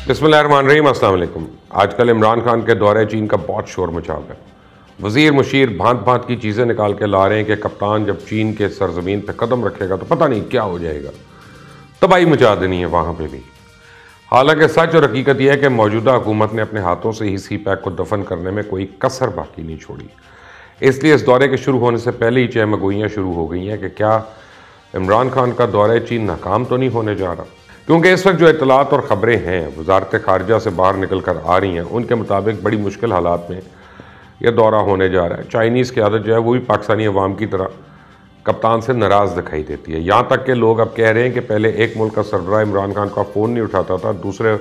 बिस्मिल्लाहिर्रहमानिर्रहीम, अस्सलाम वालेकुम। आजकल इमरान खान के दौरे चीन का बहुत शोर मचा है। वज़ीर मुशीर भांत भांत की चीज़ें निकाल के ला रहे हैं कि कप्तान जब चीन के सरजमीन पर कदम रखेगा तो पता नहीं क्या हो जाएगा, तबाही मचा देनी है वहाँ पे भी। हालांकि सच और हकीकत यह है कि मौजूदा हुकूमत ने अपने हाथों से ही सी पैक को दफन करने में कोई कसर बाकी नहीं छोड़ी। इसलिए इस दौरे के शुरू होने से पहले ही चहमगोइयाँ शुरू हो गई हैं कि क्या इमरान खान का दौरे चीन नाकाम तो नहीं होने जा रहा। क्योंकि इस वक्त जो इतलात और ख़बरें हैं वजारत खारजा से बाहर निकल कर आ रही हैं, उनके मुताबिक बड़ी मुश्किल हालात में यह दौरा होने जा रहा है। चाइनीज़ क़यादत जो है वो भी पाकिस्तानी अवाम की तरह कप्तान से नाराज़ दिखाई देती है। यहाँ तक कि लोग अब कह रहे हैं कि पहले एक मुल्क का सरबराह इमरान खान का फ़ोन नहीं उठाता था, दूसरे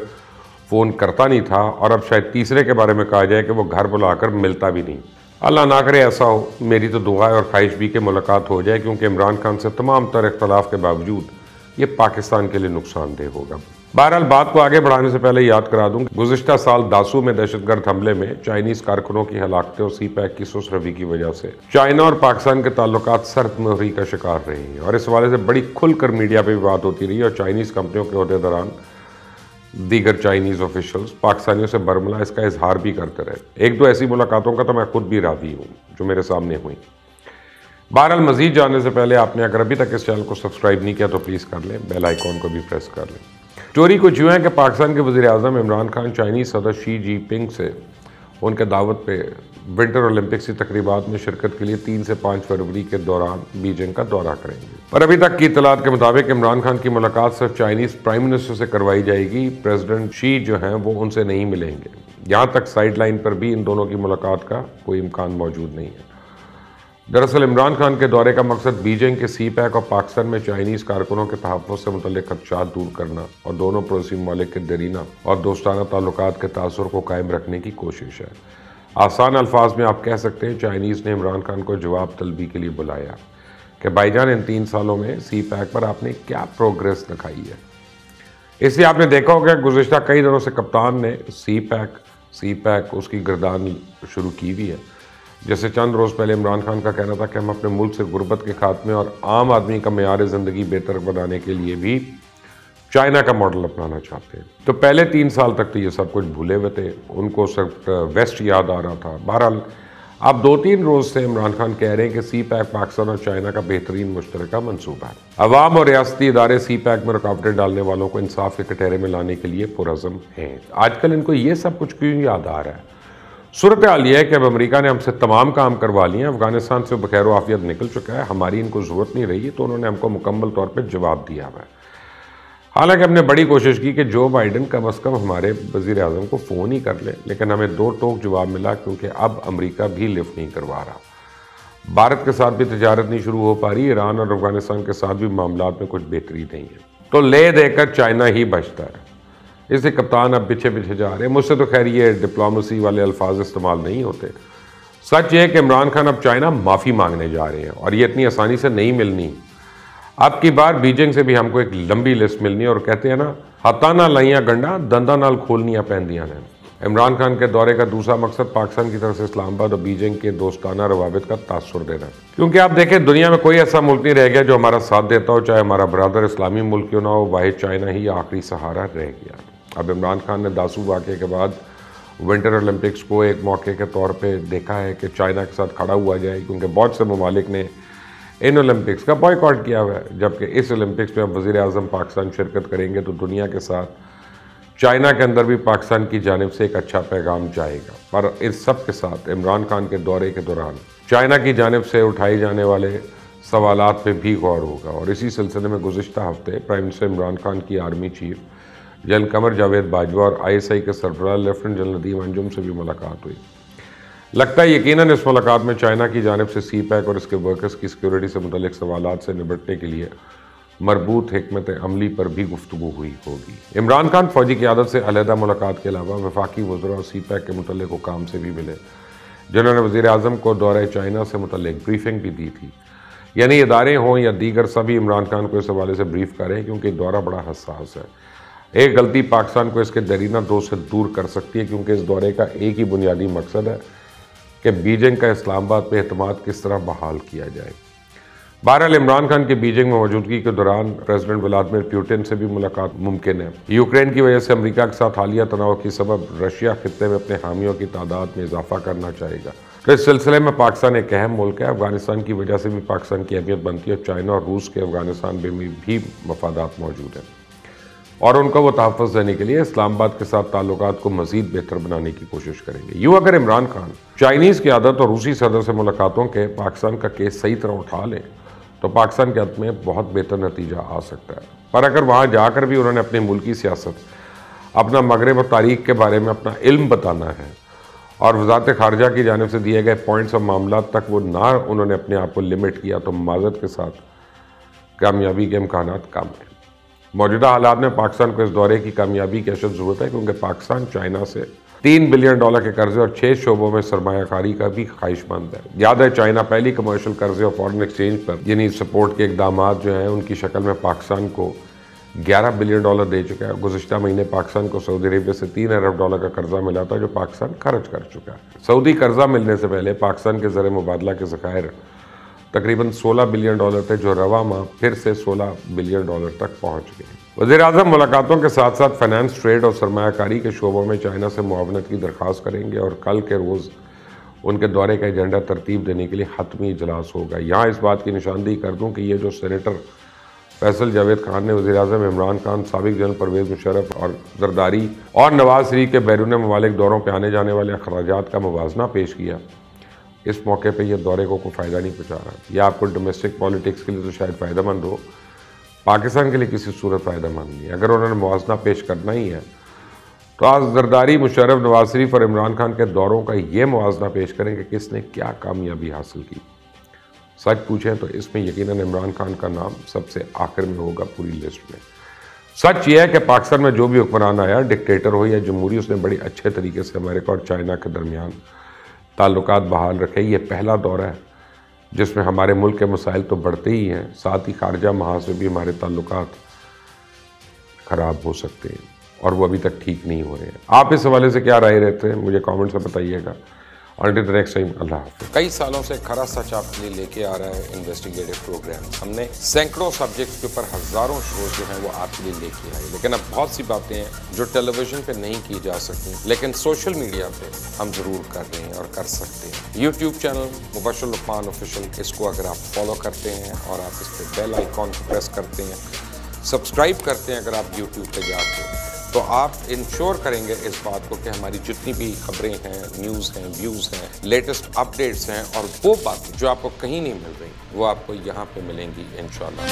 फ़ोन करता नहीं था, और अब शायद तीसरे के बारे में कहा जाए कि वो घर बुलाकर मिलता भी नहीं। अल्लाह ना करे ऐसा हो। मेरी तो दुआ है और ख्वाहिश भी कि मुलाकात हो जाए, क्योंकि इमरान खान से तमाम तर इख्तलाफ के बावजूद ये पाकिस्तान के लिए नुकसानदेह होगा। बहरहाल बात को आगे बढ़ाने से पहले याद करा दूं, गुज़िश्ता साल दासू में दहशतगर्द हमले में चाइनीज़ कारकुनों की हलाकतें और सी पैक की सुस्त रवि की वजह से चाइना और पाकिस्तान के ताल्लुकात सर्द मोहरी का शिकार रहे हैं, और इस हवाले से बड़ी खुलकर मीडिया पर भी बात होती रही। और चाइनीज़ कंपनियों के अहदेदारान दीगर चाइनीज़ ऑफिशल्स पाकिस्तानियों से बरमला इसका इजहार भी करते रहे। एक दो ऐसी मुलाकातों का तो मैं खुद भी राज़ी हूँ जो मेरे सामने हुई। बहरहाल मज़ीद जानने से पहले आपने अगर अभी तक इस चैनल को सब्सक्राइब नहीं किया तो प्लीज़ कर लें, बेल आइकॉन को भी प्रेस कर लें। स्टोरी कुछ यूँ है कि पाकिस्तान के वज़ीर-ए-आज़म इमरान खान चाइनीज़ सदर शी जिनपिंग से उनके दावत पे विंटर ओलंपिक्स की तकरीबात में शिरकत के लिए 3 से 5 फरवरी के दौरान बीजिंग का दौरा करेंगे। पर अभी तक की इत्तलात के मुताबिक इमरान खान की मुलाकात सिर्फ चाइनीज़ प्राइम मिनिस्टर से करवाई जाएगी। प्रेसिडेंट शी जो हैं वो उनसे नहीं मिलेंगे। यहाँ तक साइड लाइन पर भी इन दोनों की मुलाकात का कोई इम्कान मौजूद नहीं है। दरअसल इमरान खान के दौरे का मकसद बीजिंग के सी पैक और पाकिस्तान में चाइनीज़ कारकुनों के तहफ़्फ़ुज़ से मुतल्लिक़ खदशात दूर करना और दोनों पड़ोसी ममालिक के दरीना और दोस्ताना ताल्लुकात के तासुर को कायम रखने की कोशिश है। आसान अल्फाज में आप कह सकते हैं चाइनीज़ ने इमरान खान को जवाब तलबी के लिए बुलाया कि भाईजान इन 3 सालों में सी पैक पर आपने क्या प्रोग्रेस दिखाई है। इसलिए आपने देखा होगा गुज़िश्ता कई दिनों से कप्तान ने सी पैक उसकी गर्दान शुरू की हुई है। जैसे चंद रोज़ पहले इमरान खान का कहना था कि हम अपने मुल्क से गुर्बत के खात्मे और आम आदमी का मेयार ज़िंदगी बेहतर बनाने के लिए भी चाइना का मॉडल अपनाना चाहते हैं। तो पहले 3 साल तक तो ये सब कुछ भूले हुए थे, उनको सिर्फ वेस्ट याद आ रहा था। बहरहाल अब 2-3 रोज़ से इमरान खान कह रहे हैं कि सी पैक पाकिस्तान और चाइना का बेहतरीन मुश्तरका मनसूबा है। अवाम और रियासती इदारे सी पैक में रुकावटें डालने वालों को इंसाफ के कटहरे में लाने के लिए पुरज़म हैं। आजकल इनको ये सब कुछ क्यों याद आ रहा है? सूरत हाल यह है कि अब अमेरिका ने हमसे तमाम काम करवा लिए हैं, अफगानिस्तान से बखैर आफियत निकल चुका है, हमारी इनको ज़रूरत नहीं रही, तो उन्होंने हमको मुकम्मल तौर पर जवाब दिया हुआ है। हालांकि हमने बड़ी कोशिश की कि जो बाइडन कम अज़ कम हमारे वज़ीर आज़म को फ़ोन ही कर ले, लेकिन हमें 2 टोक जवाब मिला, क्योंकि अब अमेरिका भी लिफ्ट नहीं करवा रहा। भारत के साथ भी तजारत नहीं शुरू हो पा रही, ईरान और अफगानिस्तान के साथ भी मामलात में कुछ बेहतरी नहीं है, तो ले देकर चाइना ही बचता है। इससे कप्तान अब पीछे पीछे जा रहे हैं। मुझसे तो खैर ये डिप्लोमेसी वाले अल्फाज इस्तेमाल नहीं होते। सच ये है कि इमरान खान अब चाइना माफ़ी मांगने जा रहे हैं, और ये इतनी आसानी से नहीं मिलनी। अब की बार बीजिंग से भी हमको एक लंबी लिस्ट मिलनी है, और कहते हैं ना, हत्ता ना लाइयाँ गंडा दंदा नाल खोलनियाँ पैंदियां ने। इमरान खान के दौरे का दूसरा मकसद पाकिस्तान की तरफ से इस्लामाबाद और बीजिंग के दोस्ताना रवाबित का तासुर देना। क्योंकि आप देखें दुनिया में कोई ऐसा मुल्क नहीं रह गया जो हमारा साथ देता हो, चाहे हमारा बरादर इस्लामी मुल्क क्यों ना हो, वाहिद चाइना ही आखिरी सहारा रह गया। अब इमरान खान ने दासू वाक़े के बाद विंटर ओलंपिक्स को एक मौके के तौर पे देखा है कि चाइना के साथ खड़ा हुआ जाए, क्योंकि बहुत से ममालिक ने इन ओलंपिक्स का बॉयकॉट किया हुआ है। जबकि इस ओलंपिक्स में अब वज़ीर-ए-आज़म पाकिस्तान शिरकत करेंगे तो दुनिया के साथ चाइना के अंदर भी पाकिस्तान की जानिब से एक अच्छा पैगाम जाएगा। पर इस सब के साथ इमरान खान के दौरे के दौरान चाइना की जानिब से उठाए जाने वाले सवालात पे भी गौर होगा। और इसी सिलसिले में गुज़िश्ता हफ्ते प्राइम मिनिस्टर इमरान खान की army chief general Qamar Javed Bajwa और ISI के सरबराह लेफ्टिनेंट जनरल नदीम अंजुम से भी मुलाकात हुई। लगता है यकीनन इस मुलाकात में चाइना की जानिब से सी पैक और इसके वर्कर्स की सिक्योरिटी से मुतल्लिक सवालात से निपटने के लिए मरबूत हिकमत अमली पर भी गुफ्तगू हुई होगी। इमरान खान फौजी क़यादत से अलहदा मुलाकात के अलावा वफाकी वज़रा और सी पैक के मुतल्लिक हुकाम से भी मिले, जिन्होंने वज़ीर-ए-आज़म को दौरे चाइना से मुतल्लिक ब्रीफिंग भी दी थी। यानी इदारे हों या दीगर सभी इमरान खान को इस हवाले से ब्रीफ करें, क्योंकि दौरा बड़ा हसास है। एक गलती पाकिस्तान को इसके दरीना दोस्त से दूर कर सकती है, क्योंकि इस दौरे का एक ही बुनियादी मकसद है कि बीजिंग का इस्लामाबाद पे एतमाद किस तरह बहाल किया जाए। बहरहाल इमरान खान की बीजिंग में मौजूदगी के दौरान प्रेसिडेंट व्लादिमीर पुतिन से भी मुलाकात मुमकिन है। यूक्रेन की वजह से अमेरिका के साथ हालिया तनाव की सबब रशिया खित्ते में अपने हामियों की तादाद में इजाफा करना चाहेगा। तो इस सिलसिले में पाकिस्तान एक अहम मुल्क है। अफगानिस्तान की वजह से भी पाकिस्तान की अहमियत बनती है। चाइना और रूस के अफगानिस्तान में भी मफादात मौजूद हैं और उनको वो तहफ़्फ़ुज़ देने के लिए इस्लामाबाद के साथ ताल्लुकात को मज़ीद बेहतर बनाने की कोशिश करेंगे। यूँ अगर इमरान खान चाइनीज़ क़यादत और रूसी सदर से मुलाकातों के पाकिस्तान का केस सही तरह उठा लें तो पाकिस्तान के हक़ में बहुत बेहतर नतीजा आ सकता है। पर अगर वहाँ जाकर भी उन्होंने अपनी मुल्की सियासत, अपना मगरब और तारीख़ के बारे में अपना इल्म बताना है और वज़ारत ख़ारिजा की जानिब से दिए गए पॉइंट्स और मामला तक वो ना उन्होंने अपने आप को लिमिट किया तो माज़रत के साथ कामयाबी के इम्कानात कम हैं। मौजूदा हालात में पाकिस्तान को इस दौरे की कामयाबी की अशद ज़रूरत है क्योंकि पाकिस्तान चाइना से $3 बिलियन के कर्जे और 6 शोबों में सरमायाकारी का भी ख्वाहिशमंद है। याद है चाइना पहली कमर्शियल कर्जे और फॉरेन एक्सचेंज पर यानी सपोर्ट के इकदाम जो हैं उनकी शक्ल में पाकिस्तान को $11 बिलियन दे चुका है। गुज़िश्ता महीने पाकिस्तान को सऊदी अरब से $3 अरब का कर्जा मिला था जो पाकिस्तान खर्च कर चुका है। सऊदी कर्जा मिलने से पहले पाकिस्तान के ज़र मुबादला के ज़खायर तकरीबन $16 बिलियन थे जो रवा माह फिर से $16 बिलियन तक पहुँच गए। वज़ीर-ए-आज़म मुलाकातों के साथ साथ फाइनेंस, ट्रेड और सरमायाकारी के शोबों में चाइना से मुआवनत की दरख्वास्त करेंगे और कल के रोज़ उनके दौरे का एजेंडा तरतीब देने के लिए हतमी इजलास होगा। यहाँ इस बात की निशानदेही कर दूँ कि ये जो सेनेटर फैसल जावेद खान ने वज़ीर-ए-आज़म इमरान खान, साबिक़ जनरल परवेज़ मुशर्रफ और जरदारी और नवाज शरीफ के बैरून ममालिक दौरों पर आने जाने वाले अखराजात का मुवाजना पेश किया, इस मौके पे ये दौरे को कोई फ़ायदा नहीं पहुँचा रहा। यह आपको डोमेस्टिक पॉलिटिक्स के लिए तो शायद फ़ायदेमंद हो, पाकिस्तान के लिए किसी सूरत फ़ायदेमंद नहीं। अगर उन्होंने मुवाजना पेश करना ही है तो आज जरदारी, मुशर्रफ, नवाज शरीफ और इमरान खान के दौरों का ये मुवाजना पेश करें कि किसने क्या कामयाबी हासिल की। सच पूछें तो इसमें यकीनन इमरान खान का नाम सबसे आखिर में होगा पूरी लिस्ट में। सच यह है कि पाकिस्तान में जो भी हुक्मरान आया, डिक्टेटर हो या जमहूरी, उसने बड़ी अच्छे तरीके से अमेरिका और चाइना के दरमियान ताल्लुकात बहाल रखे। ये पहला दौरा है जिसमें हमारे मुल्क के मसाइल तो बढ़ते ही हैं, साथ ही खारजा महाज से भी हमारे ताल्लुकात ख़राब हो सकते हैं और वो अभी तक ठीक नहीं हो रहे हैं। आप इस हवाले से क्या राय रहते हैं मुझे कमेंट से बताइएगा। Until the next time, अल्लाह हाफ़िज़। कई सालों से खरा सच आपके लिए लेके आ रहा है इन्वेस्टिगेटिव प्रोग्राम। हमने सैकड़ों सब्जेक्ट्स के ऊपर हज़ारों शोज जो हैं वो आपके लिए लेके आए, लेकिन अब बहुत सी बातें हैं जो टेलीविजन पे नहीं की जा सकती, लेकिन सोशल मीडिया पे हम ज़रूर कर रहे हैं और कर सकते हैं। यूट्यूब चैनल मुबश्शिर लुक़मान ऑफिशियल, इसको अगर आप फॉलो करते हैं और आप इस पर बेल आइकॉन को प्रेस करते हैं, सब्सक्राइब करते हैं अगर आप यूट्यूब पर जाके, तो आप इंश्योर करेंगे इस बात को कि हमारी जितनी भी खबरें हैं, न्यूज़ हैं, व्यूज़ हैं, लेटेस्ट अपडेट्स हैं और वो बातें जो आपको कहीं नहीं मिल रही वो आपको यहाँ पे मिलेंगी इंशाल्लाह।